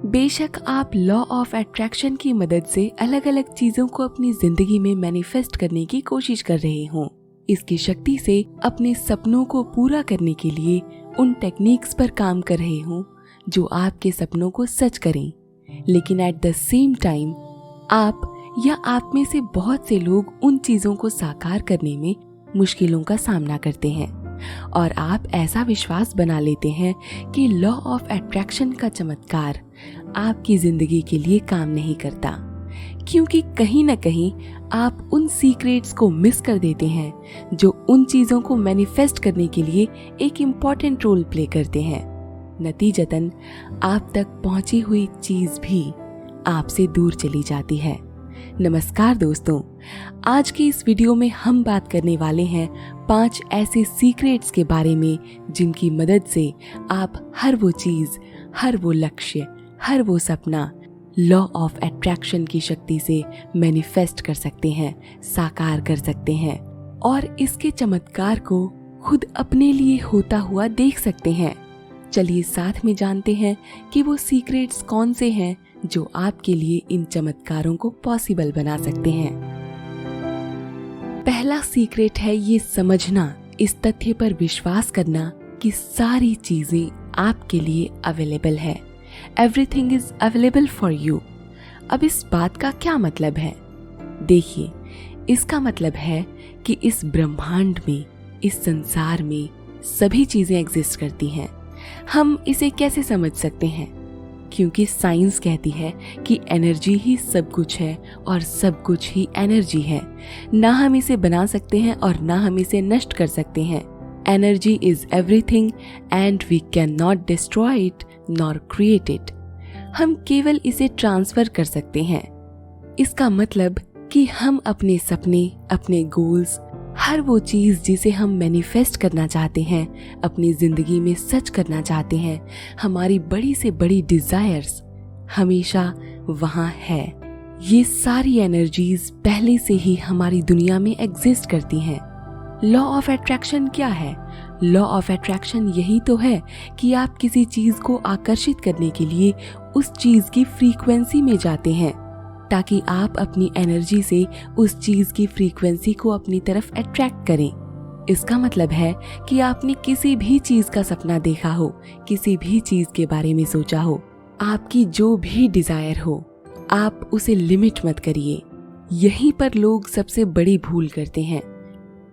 बेशक आप law of attraction की मदद से अलग अलग चीजों को अपनी जिंदगी में मैनिफेस्ट करने की कोशिश कर रहे हों, इसकी शक्ति से अपने सपनों को पूरा करने के लिए उन टेक्निक्स पर काम कर रहे हों जो आपके सपनों को सच करें, लेकिन एट द सेम टाइम आप या आप में से बहुत से लोग उन चीजों को साकार करने में मुश्किलों का सामना करते हैं और आप ऐसा विश्वास बना लेते हैं कि लॉ ऑफ अट्रैक्शन का चमत्कार आपकी जिंदगी के लिए काम नहीं करता, क्योंकि कहीं ना कहीं आप उन सीक्रेट्स को मिस कर देते हैं जो उन चीजों को मैनिफेस्ट करने के लिए एक इम्पॉर्टेंट रोल प्ले करते हैं। नतीजतन आप तक पहुंची हुई चीज भी आपसे दूर चली जाती है। नमस्कार दोस्तों, आज की इस वीडियो में हम बात करने वाले हैं 5 ऐसे सीक्रेट्स के बारे में जिनकी मदद से आप हर वो चीज, हर वो लक्ष्य, हर वो सपना लॉ ऑफ अट्रैक्शन की शक्ति से मैनिफेस्ट कर सकते हैं, साकार कर सकते हैं और इसके चमत्कार को खुद अपने लिए होता हुआ देख सकते हैं। चलिए साथ में जानते हैं कि वो सीक्रेट्स कौन से हैं जो आपके लिए इन चमत्कारों को पॉसिबल बना सकते हैं। पहला सीक्रेट है ये समझना, इस तथ्य पर विश्वास करना कि सारी चीजें आपके लिए अवेलेबल है। Everything is available for you. अब इस बात का क्या मतलब है? देखिए, इसका मतलब है कि इस ब्रह्मांड में, इस संसार में सभी चीजें एग्जिस्ट करती हैं। हम इसे कैसे समझ सकते हैं? क्योंकि साइंस कहती है कि एनर्जी ही सब कुछ है और सब कुछ ही एनर्जी है। ना हम इसे बना सकते हैं और ना हम इसे नष्ट कर सकते हैं। Energy is everything and we can not destroy it nor create it. हम केवल इसे ट्रांसफर कर सकते हैं। इसका मतलब कि हम अपने सपने, अपने गोल्स, हर वो चीज जिसे हम मैनिफेस्ट करना चाहते हैं, अपनी जिंदगी में सच करना चाहते हैं, हमारी बड़ी से बड़ी डिजायर्स हमेशा वहाँ है। ये सारी एनर्जीज पहले से ही हमारी दुनिया में एग्जिस्ट करती हैं। लॉ ऑफ अट्रैक्शन क्या है? लॉ ऑफ अट्रैक्शन यही तो है कि आप किसी चीज को आकर्षित करने के लिए उस चीज की फ्रीक्वेंसी में जाते हैं ताकि आप अपनी एनर्जी से उस चीज की फ्रीक्वेंसी को अपनी तरफ अट्रैक्ट करें। इसका मतलब है कि आपने किसी भी चीज का सपना देखा हो, किसी भी चीज के बारे में सोचा हो, आपकी जो भी डिजायर हो, आप उसे लिमिट मत करिए। यहीं पर लोग सबसे बड़ी भूल करते हैं।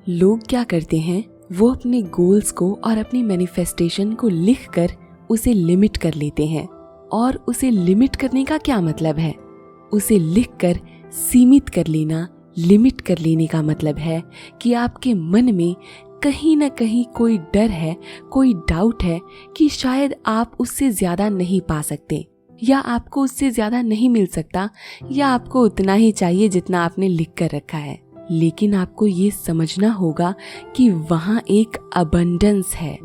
लोग क्या करते हैं, वो अपने गोल्स को और अपनी मैनिफेस्टेशन को लिखकर उसे लिमिट कर लेते हैं। और उसे लिमिट करने का क्या मतलब है? उसे लिखकर सीमित कर लेना, लिमिट कर लेने का मतलब है कि आपके मन में कहीं ना कहीं कोई डर है, कोई डाउट है कि शायद आप उससे ज्यादा नहीं पा सकते, या आपको उससे ज्यादा नहीं मिल सकता, या आपको उतना ही चाहिए जितना आपने लिख कर रखा है। लेकिन आपको ये समझना होगा कि वहाँ एक अबंडेंस है,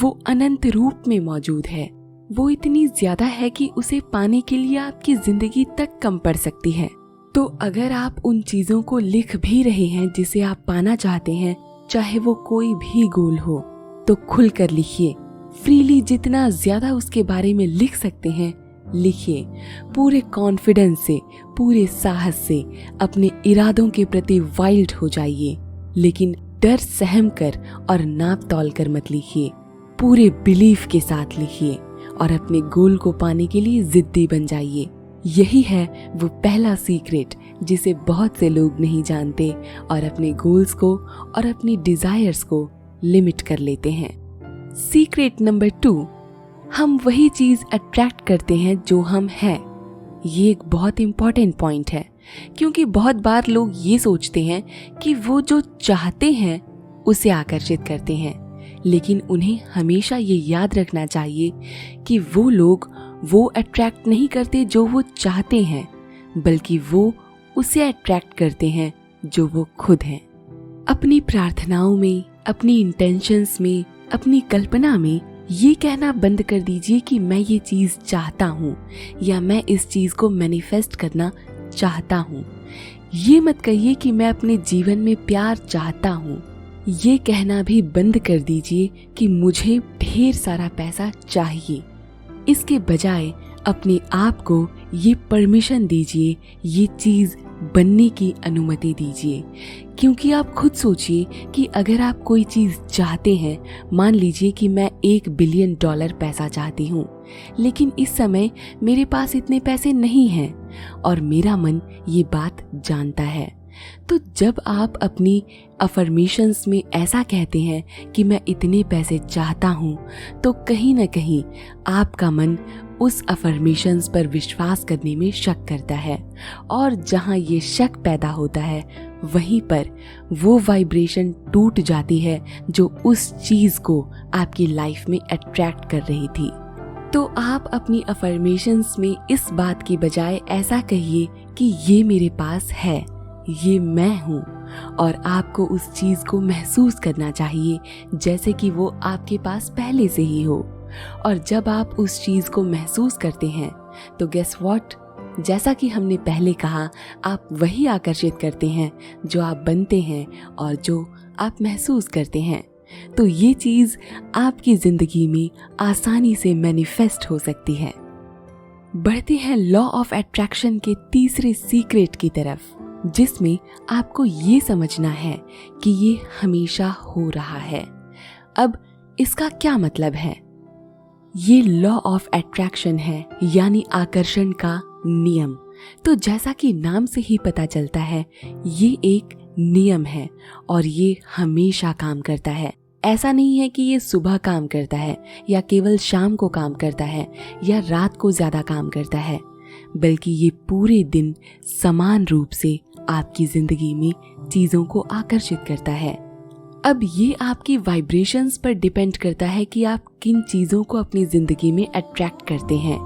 वो अनंत रूप में मौजूद है। वो इतनी ज्यादा है कि उसे पाने के लिए आपकी जिंदगी तक कम पड़ सकती है। तो अगर आप उन चीजों को लिख भी रहे हैं जिसे आप पाना चाहते हैं, चाहे वो कोई भी गोल हो, तो खुलकर लिखिए। फ्रीली जितना ज्यादा उसके बारे में लिख सकते हैं लिखिए। पूरे कॉन्फिडेंस से, पूरे साहस से अपने इरादों के प्रति वाइल्ड हो जाइए, लेकिन डर सहम कर और नाप तौल कर मत लिखिए। पूरे बिलीफ के साथ लिखिए और अपने गोल को पाने के लिए जिद्दी बन जाइए। यही है वो पहला सीक्रेट जिसे बहुत से लोग नहीं जानते और अपने गोल्स को और अपनी डिजायर्स को लिमिट कर लेते हैं। सीक्रेट नंबर 2, हम वही चीज अट्रैक्ट करते हैं जो हम हैं। ये एक बहुत इंपॉर्टेंट पॉइंट है, क्योंकि बहुत बार लोग ये सोचते हैं कि वो जो चाहते हैं उसे आकर्षित करते हैं, लेकिन उन्हें हमेशा ये याद रखना चाहिए कि वो लोग वो अट्रैक्ट नहीं करते जो वो चाहते हैं, बल्कि वो उसे अट्रैक्ट करते हैं जो वो खुद हैं। अपनी प्रार्थनाओं में, अपनी इंटेंशंस में, अपनी कल्पना में ये कहना बंद कर दीजिए कि मैं ये चीज चाहता हूँ या मैं इस चीज को मैनिफेस्ट करना चाहता हूँ। ये मत कहिए कि मैं अपने जीवन में प्यार चाहता हूँ। ये कहना भी बंद कर दीजिए कि मुझे ढेर सारा पैसा चाहिए। इसके बजाय अपने आप को ये परमिशन दीजिए, ये चीज़ बनने की अनुमति दीजिए। क्योंकि आप खुद सोचिए कि अगर आप कोई चीज़ चाहते हैं, मान लीजिए कि मैं $1 बिलियन पैसा चाहती हूँ, लेकिन इस समय मेरे पास इतने पैसे नहीं हैं और मेरा मन ये बात जानता है। तो जब आप अपनी अफर्मेशंस में ऐसा कहते हैं कि मैं इतने पैसे चाहता हूँ, तो कहीं ना कहीं आपका मन उस अफर्मेशंस पर विश्वास करने में शक करता है, और जहाँ ये शक पैदा होता है वहीं पर वो वाइब्रेशन टूट जाती है जो उस चीज़ को आपकी लाइफ में अट्रैक्ट कर रही थी। तो आप अपनी अफर्मेशंस में इस बात की बजाय ऐसा कहिए कि ये मेरे पास है, ये मैं हूँ, और आपको उस चीज़ को महसूस करना चाहिए जैसे कि वो आपके पास पहले से ही हो। और जब आप उस चीज़ को महसूस करते हैं तो गेस व्हाट, जैसा कि हमने पहले कहा, आप वही आकर्षित करते हैं जो आप बनते हैं और जो आप महसूस करते हैं। तो ये चीज़ आपकी ज़िंदगी में आसानी से मैनिफेस्ट हो सकती है। बढ़ते हैं लॉ ऑफ अट्रैक्शन के तीसरे सीक्रेट की तरफ, जिसमें आपको ये समझना है कि ये हमेशा हो रहा है। अब इसका क्या मतलब है? ये लॉ ऑफ अट्रैक्शन है, यानी आकर्षण का नियम। तो जैसा कि नाम से ही पता चलता है, ये एक नियम है और ये हमेशा काम करता है। ऐसा नहीं है कि ये सुबह काम करता है या केवल शाम को काम करता है या रात को ज्यादा काम करता है, बल्कि ये पूरे दिन समान रूप से आपकी जिंदगी में चीजों को आकर्षित करता है। अब ये आपकी वाइब्रेशंस पर डिपेंड करता है कि आप किन चीजों को अपनी जिंदगी में अट्रैक्ट करते हैं।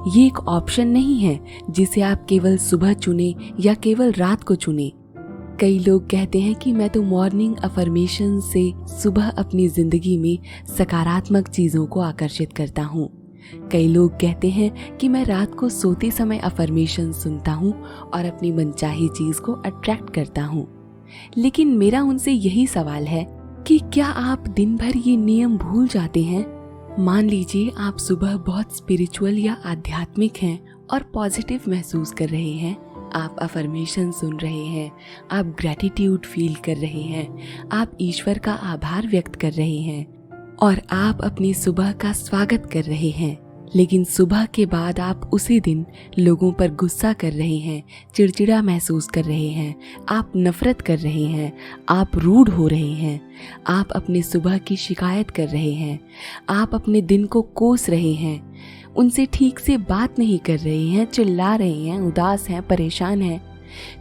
ये एक ऑप्शन नहीं है जिसे आप केवल सुबह चुने या केवल रात को चुने। कई लोग कहते हैं कि मैं तो मॉर्निंग अफर्मेशन से सुबह अपनी जिंदगी में सकारात्मक चीजों को आकर्षित करता हूँ। कई लोग कहते हैं कि मैं रात को सोते समय अफर्मेशन सुनता हूँ और अपनी मनचाही चीज को अट्रैक्ट करता हूँ। लेकिन मेरा उनसे यही सवाल है कि क्या आप दिन भर ये नियम भूल जाते हैं? मान लीजिए आप सुबह बहुत स्पिरिचुअल या आध्यात्मिक हैं और पॉजिटिव महसूस कर रहे हैं, आप अफर्मेशन सुन रहे हैं, आप ग्रैटिट्यूड फील कर रहे हैं, आप ईश्वर का आभार व्यक्त कर रहे हैं और आप अपनी सुबह का स्वागत कर रहे हैं। लेकिन सुबह के बाद आप उसी दिन लोगों पर गुस्सा कर रहे हैं, चिड़चिड़ा महसूस कर रहे हैं, आप नफरत कर रहे हैं, आप रूड हो रहे हैं, आप अपने सुबह की शिकायत कर रहे हैं, आप अपने दिन को कोस रहे हैं, उनसे ठीक से बात नहीं कर रहे हैं, चिल्ला रहे हैं, उदास हैं, परेशान हैं।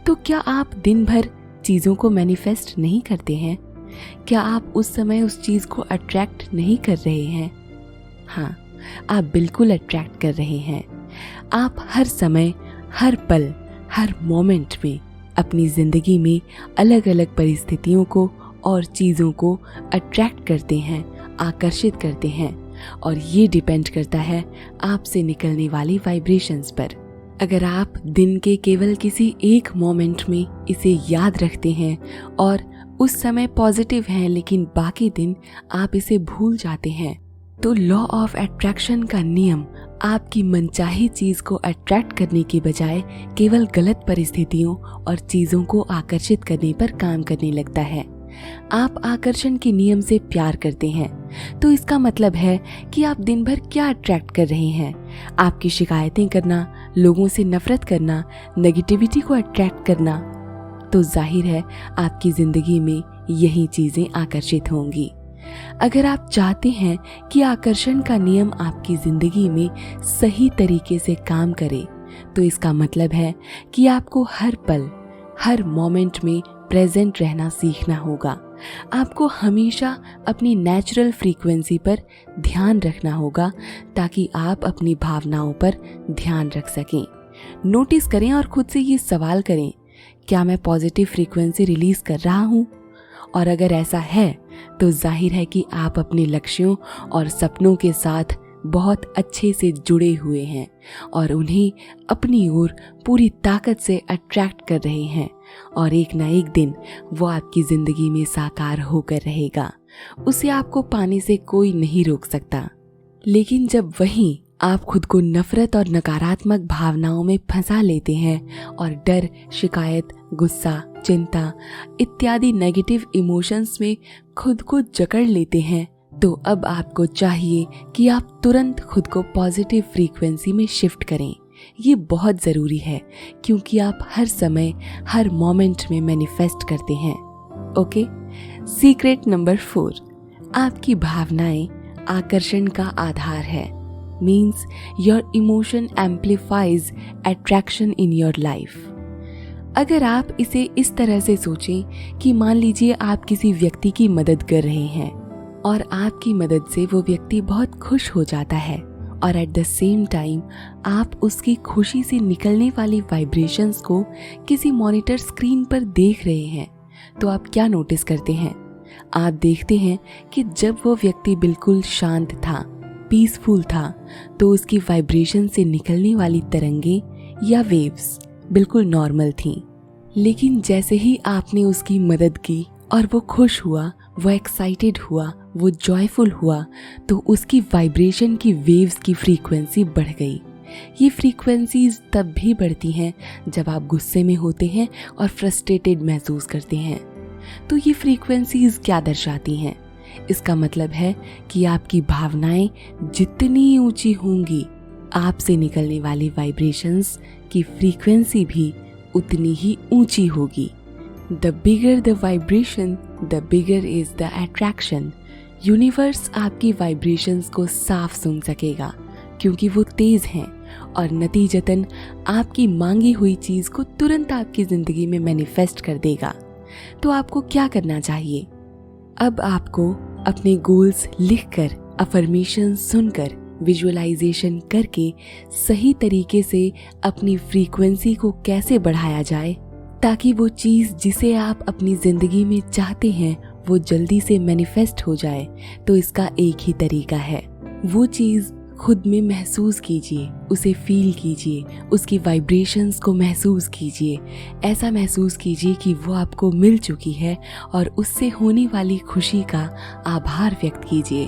तो क्या आप दिन भर चीज़ों को मैनिफेस्ट नहीं करते हैं? क्या आप उस समय उस चीज़ को अट्रैक्ट नहीं कर रहे हैं? हाँ, आप बिल्कुल अट्रैक्ट कर रहे हैं। आप हर समय, हर पल, हर मोमेंट में अपनी जिंदगी में अलग अलग परिस्थितियों को और चीज़ों को अट्रैक्ट करते हैं, आकर्षित करते हैं, और ये डिपेंड करता है आपसे निकलने वाली वाइब्रेशंस पर। अगर आप दिन के केवल किसी एक मोमेंट में इसे याद रखते हैं और उस समय पॉजिटिव हैं, लेकिन बाकी दिन आप इसे भूल जाते हैं, तो लॉ ऑफ अट्रैक्शन का नियम आपकी मनचाही चीज को अट्रैक्ट करने के बजाय केवल गलत परिस्थितियों और चीजों को आकर्षित करने पर काम करने लगता है। आप आकर्षण के नियम से प्यार करते हैं, तो इसका मतलब है कि आप दिन भर क्या अट्रैक्ट कर रहे हैं? आपकी शिकायतें करना, लोगों से नफरत करना, नेगेटिविटी को अट्रैक्ट करना। तो जाहिर है आपकी जिंदगी में यही चीजें आकर्षित होंगी। अगर आप चाहते हैं कि आकर्षण का नियम आपकी जिंदगी में सही तरीके से काम करे, तो इसका मतलब है कि आपको हर पल, हर मोमेंट में प्रेजेंट रहना सीखना होगा। आपको हमेशा अपनी नेचुरल फ्रीक्वेंसी पर ध्यान रखना होगा ताकि आप अपनी भावनाओं पर ध्यान रख सकें। नोटिस करें और खुद से ये सवाल करें, क्या मैं पॉजिटिव फ्रीक्वेंसी रिलीज कर रहा हूँ? और अगर ऐसा है तो जाहिर है कि आप अपने लक्ष्यों और सपनों के साथ बहुत अच्छे से जुड़े हुए हैं और उन्हें अपनी ओर पूरी ताकत से अट्रैक्ट कर रहे हैं, और एक ना एक दिन वो आपकी जिंदगी में साकार होकर रहेगा। उसे आपको पाने से कोई नहीं रोक सकता। लेकिन जब वहीं आप खुद को नफरत और नकारात्मक भावनाओं में फंसा लेते हैं और डर, शिकायत, गुस्सा, चिंता इत्यादि नेगेटिव इमोशंस में खुद को जकड़ लेते हैं, तो अब आपको चाहिए कि आप तुरंत खुद को पॉजिटिव फ्रीक्वेंसी में शिफ्ट करें। ये बहुत ज़रूरी है क्योंकि आप हर समय, हर मोमेंट में मैनिफेस्ट करते हैं। ओके, सीक्रेट नंबर 4, आपकी भावनाएं आकर्षण का आधार है। Means your emotion amplifies attraction in your life. अगर आप इसे इस तरह से सोचें कि मान लीजिए आप किसी व्यक्ति की मदद कर रहे हैं और आपकी मदद से वो व्यक्ति बहुत खुश हो जाता है और एट द सेम टाइम आप उसकी खुशी से निकलने वाली वाइब्रेशंस को किसी मॉनिटर स्क्रीन पर देख रहे हैं, तो आप क्या नोटिस करते हैं? आप देखते हैं कि जब वो व्यक्ति बिल्कुल शांत था, पीसफुल था, तो उसकी वाइब्रेशन से निकलने वाली तरंगें या वेव्स बिल्कुल नॉर्मल थीं। लेकिन जैसे ही आपने उसकी मदद की और वो खुश हुआ, वो एक्साइटेड हुआ, वो जॉयफुल हुआ, तो उसकी वाइब्रेशन की वेव्स की फ्रीक्वेंसी बढ़ गई। ये फ्रीक्वेंसीज तब भी बढ़ती हैं जब आप गुस्से में होते हैं और फ्रस्ट्रेटेड महसूस करते हैं। तो ये फ्रीक्वेंसीज क्या दर्शाती हैं? इसका मतलब है कि आपकी भावनाएं जितनी ऊंची होंगी, आपसे निकलने वाली वाइब्रेशंस की फ्रीक्वेंसी भी उतनी ही ऊंची होगी। The bigger the vibration, the bigger is the attraction. Universe आपकी वाइब्रेशंस को साफ सुन सकेगा क्योंकि वो तेज हैं और नतीजतन आपकी मांगी हुई चीज को तुरंत आपकी जिंदगी में मैनिफेस्ट कर देगा। तो आपको क्या करना चाहिए? अब आपको अपने गोल्स लिखकर, अफर्मेशन सुनकर, विजुअलाइजेशन करके सही तरीके से अपनी फ्रीक्वेंसी को कैसे बढ़ाया जाए ताकि वो चीज़ जिसे आप अपनी ज़िंदगी में चाहते हैं वो जल्दी से मैनिफेस्ट हो जाए। तो इसका एक ही तरीका है, वो चीज़ खुद में महसूस कीजिए, उसे फील कीजिए, उसकी वाइब्रेशंस को महसूस कीजिए। ऐसा महसूस कीजिए कि वो आपको मिल चुकी है और उससे होने वाली खुशी का आभार व्यक्त कीजिए।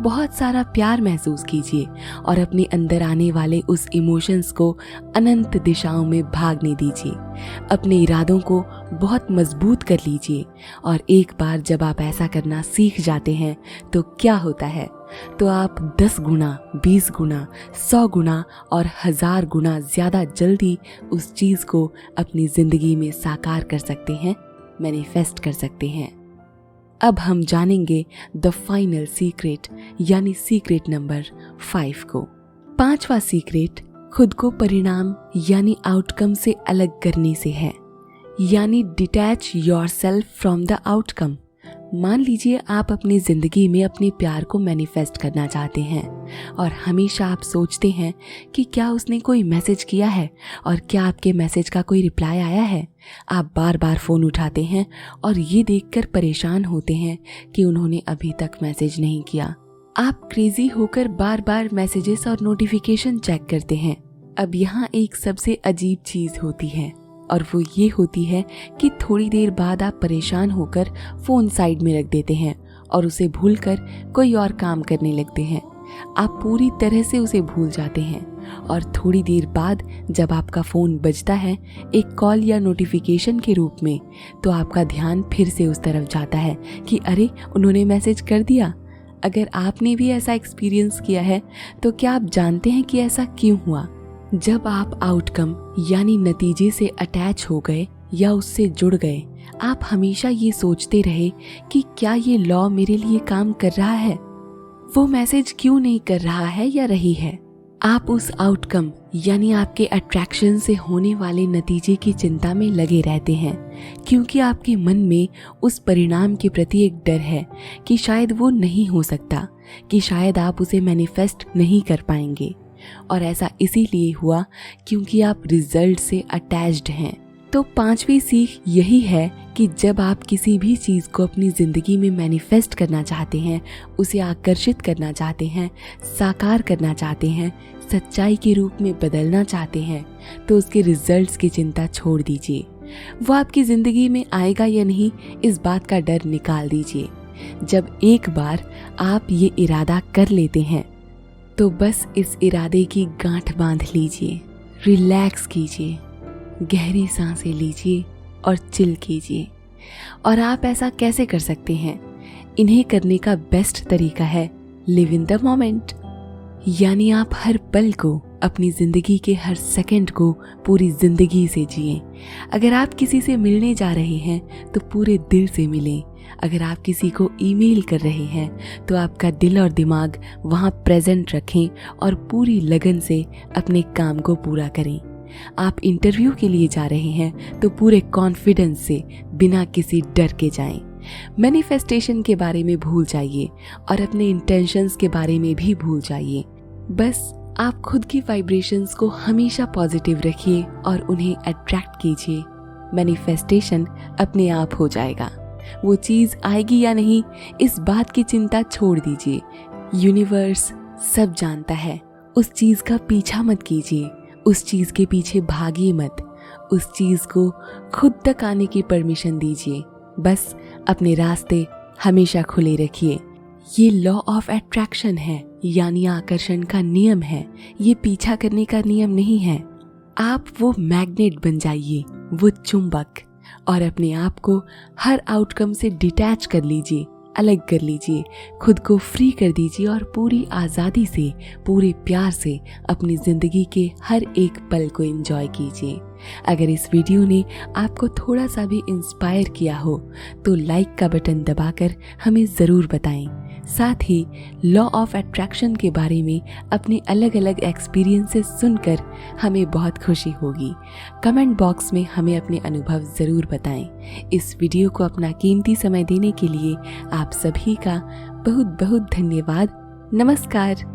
बहुत सारा प्यार महसूस कीजिए और अपने अंदर आने वाले उस इमोशंस को अनंत दिशाओं में भागने दीजिए। अपने इरादों को बहुत मजबूत कर लीजिए और एक बार जब आप ऐसा करना सीख जाते हैं तो क्या होता है, तो आप 10 गुना, 20 गुना, 100 गुना और 1000 गुना ज्यादा जल्दी उस चीज को अपनी जिंदगी में साकार कर सकते हैं, मैनिफेस्ट कर सकते हैं। अब हम जानेंगे द फाइनल सीक्रेट यानी सीक्रेट नंबर 5 को। 5वां सीक्रेट खुद को परिणाम यानी आउटकम से अलग करने से है, यानी detach yourself from the outcome. मान लीजिए आप अपनी जिंदगी में अपने प्यार को मैनिफेस्ट करना चाहते हैं और हमेशा आप सोचते हैं कि क्या उसने कोई मैसेज किया है और क्या आपके मैसेज का कोई रिप्लाई आया है। आप बार बार फ़ोन उठाते हैं और ये देखकर परेशान होते हैं कि उन्होंने अभी तक मैसेज नहीं किया। आप क्रेजी होकर बार बार मैसेजेस और नोटिफिकेशन चेक करते हैं। अब यहाँ एक सबसे अजीब चीज़ होती है और वो ये होती है कि थोड़ी देर बाद आप परेशान होकर फ़ोन साइड में रख देते हैं और उसे भूलकर कोई और काम करने लगते हैं। आप पूरी तरह से उसे भूल जाते हैं और थोड़ी देर बाद जब आपका फ़ोन बजता है एक कॉल या नोटिफिकेशन के रूप में, तो आपका ध्यान फिर से उस तरफ जाता है कि अरे उन्होंने मैसेज कर दिया। अगर आपने भी ऐसा एक्सपीरियंस किया है तो क्या आप जानते हैं कि ऐसा क्यों हुआ? जब आप आउटकम यानी नतीजे से अटैच हो गए या उससे जुड़ गए, आप हमेशा ये सोचते रहे कि क्या ये लॉ मेरे लिए काम कर रहा है, वो मैसेज क्यों नहीं कर रहा है या रही है। आप उस आउटकम यानी आपके अट्रैक्शन से होने वाले नतीजे की चिंता में लगे रहते हैं क्योंकि आपके मन में उस परिणाम के प्रति एक डर है कि शायद वो नहीं हो सकता, कि शायद आप उसे मैनिफेस्ट नहीं कर पाएंगे। और ऐसा इसीलिए हुआ क्योंकि आप रिजल्ट से अटैच्ड हैं। तो 5वीं सीख यही है कि जब आप किसी भी चीज़ को अपनी ज़िंदगी में मैनिफेस्ट करना चाहते हैं, उसे आकर्षित करना चाहते हैं, साकार करना चाहते हैं, सच्चाई के रूप में बदलना चाहते हैं, तो उसके रिजल्ट्स की चिंता छोड़ दीजिए। वो आपकी ज़िंदगी में आएगा या नहीं, इस बात का डर निकाल दीजिए। जब एक बार आप ये इरादा कर लेते हैं तो बस इस इरादे की गांठ बांध लीजिए, रिलैक्स कीजिए, गहरी सांसें लीजिए और चिल कीजिए। और आप ऐसा कैसे कर सकते हैं? इन्हें करने का बेस्ट तरीका है लिव इन द मोमेंट, यानी आप हर पल को, अपनी जिंदगी के हर सेकंड को पूरी जिंदगी से जिएं। अगर आप किसी से मिलने जा रहे हैं तो पूरे दिल से मिलें। अगर आप किसी को ईमेल कर रहे हैं तो आपका दिल और दिमाग वहां प्रेजेंट रखें और पूरी लगन से अपने काम को पूरा करें। आप इंटरव्यू के लिए जा रहे हैं तो पूरे कॉन्फिडेंस से, बिना किसी डर के जाएं। मैनिफेस्टेशन के बारे में भूल जाइए और अपने इंटेंशंस के बारे में भी भूल जाइए। बस आप खुद की वाइब्रेशंस को हमेशा पॉजिटिव रखिए और उन्हें अट्रैक्ट कीजिए। मैनिफेस्टेशन अपने आप हो जाएगा। वो चीज आएगी या नहीं, इस बात की चिंता छोड़ दीजिए। यूनिवर्स सब जानता है। उस चीज का पीछा मत कीजिए, उस चीज के पीछे भागिए मत। उस चीज को खुद तक आने की परमिशन दीजिए। बस अपने रास्ते हमेशा खुले रखिए। ये लॉ ऑफ अट्रैक्शन है, यानी आकर्षण का नियम है। ये पीछा करने का नियम नहीं है। आप वो मैग्नेट बन जाइए, वो चुंबक, और अपने आप को हर आउटकम से डिटैच कर लीजिए, अलग कर लीजिए, खुद को फ्री कर दीजिए और पूरी आज़ादी से, पूरे प्यार से अपनी ज़िंदगी के हर एक पल को एंजॉय कीजिए। अगर इस वीडियो ने आपको थोड़ा सा भी इंस्पायर किया हो तो लाइक का बटन दबाकर हमें ज़रूर बताएं। साथ ही लॉ ऑफ अट्रैक्शन के बारे में अपने अलग अलग एक्सपीरियंसेस सुनकर हमें बहुत खुशी होगी। कमेंट बॉक्स में हमें अपने अनुभव ज़रूर बताएं। इस वीडियो को अपना कीमती समय देने के लिए आप सभी का बहुत बहुत धन्यवाद। नमस्कार।